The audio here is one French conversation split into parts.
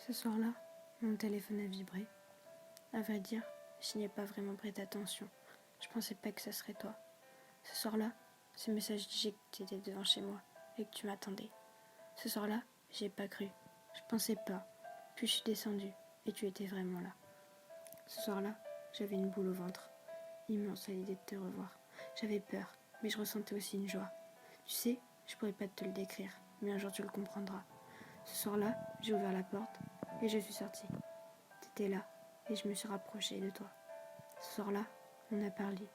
Ce soir-là, mon téléphone a vibré. À vrai dire, je n'y ai pas vraiment prêté attention. Je pensais pas que ce serait toi. Ce soir-là, ce message disait que tu étais devant chez moi et que tu m'attendais. Ce soir-là, j'y ai pas cru. Je pensais pas. Puis je suis descendue et tu étais vraiment là. Ce soir-là, j'avais une boule au ventre, immense à l'idée de te revoir. J'avais peur, mais je ressentais aussi une joie. Tu sais, je pourrais pas te le décrire, mais un jour tu le comprendras. Ce soir-là, j'ai ouvert la porte et je suis sortie. T'étais là et je me suis rapprochée de toi. Ce soir-là, on a parlé.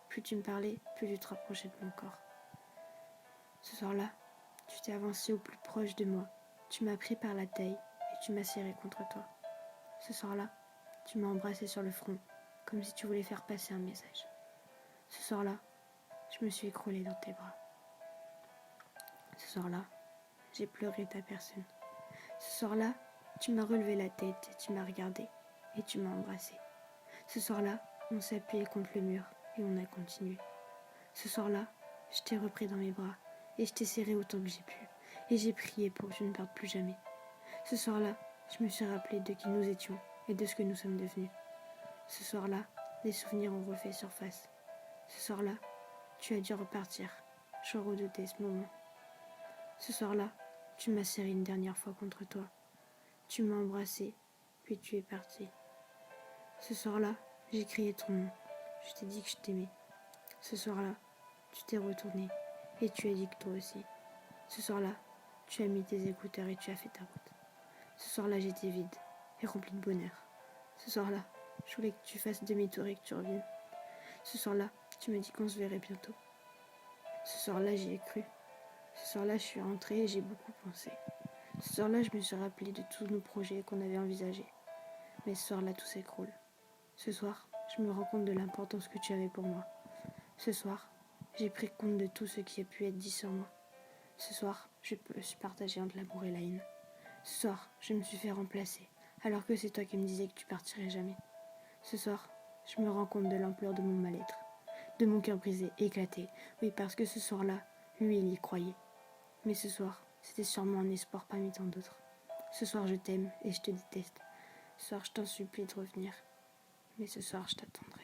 Plus tu me parlais, plus tu te rapprochais de mon corps. Ce soir-là, tu t'es avancé au plus proche de moi. Tu m'as pris par la taille et tu m'as serré contre toi. Ce soir-là, tu m'as embrassé sur le front, comme si tu voulais faire passer un message. Ce soir-là, je me suis écroulée dans tes bras. Ce soir-là, j'ai pleuré ta personne. Ce soir-là, tu m'as relevé la tête et tu m'as regardé et tu m'as embrassé. Ce soir-là, on s'est appuyé contre le mur et on a continué. Ce soir-là, je t'ai repris dans mes bras et je t'ai serré autant que j'ai pu. Et j'ai prié pour que je ne parte plus jamais. Ce soir-là, je me suis rappelé de qui nous étions et de ce que nous sommes devenus. Ce soir-là, les souvenirs ont refait surface. Ce soir-là, tu as dû repartir. Je redoutais ce moment. Ce soir-là, tu m'as serré une dernière fois contre toi. Tu m'as embrassé, puis tu es parti. Ce soir-là, j'ai crié ton nom. Je t'ai dit que je t'aimais. Ce soir-là, tu t'es retourné et tu as dit que toi aussi. Ce soir-là, tu as mis tes écouteurs et tu as fait ta route. Ce soir-là, j'étais vide et remplie de bonheur. Ce soir-là, je voulais que tu fasses demi-tour et que tu reviennes. Ce soir-là, tu m'as dit qu'on se verrait bientôt. Ce soir-là, j'y ai cru. Ce soir-là, je suis rentrée et j'ai beaucoup pensé. Ce soir-là, je me suis rappelé de tous nos projets qu'on avait envisagés. Mais ce soir-là, tout s'écroule. Ce soir, je me rends compte de l'importance que tu avais pour moi. Ce soir, j'ai pris compte de tout ce qui a pu être dit sur moi. Ce soir, je peux partager entre l'amour et la haine. Ce soir, je me suis fait remplacer, alors que c'est toi qui me disais que tu partirais jamais. Ce soir, je me rends compte de l'ampleur de mon mal-être, de mon cœur brisé, éclaté. Oui, parce que ce soir-là, lui, il y croyait. Mais ce soir, c'était sûrement un espoir parmi tant d'autres. Ce soir, je t'aime et je te déteste. Ce soir, je t'en supplie de revenir. Mais ce soir, je t'attendrai.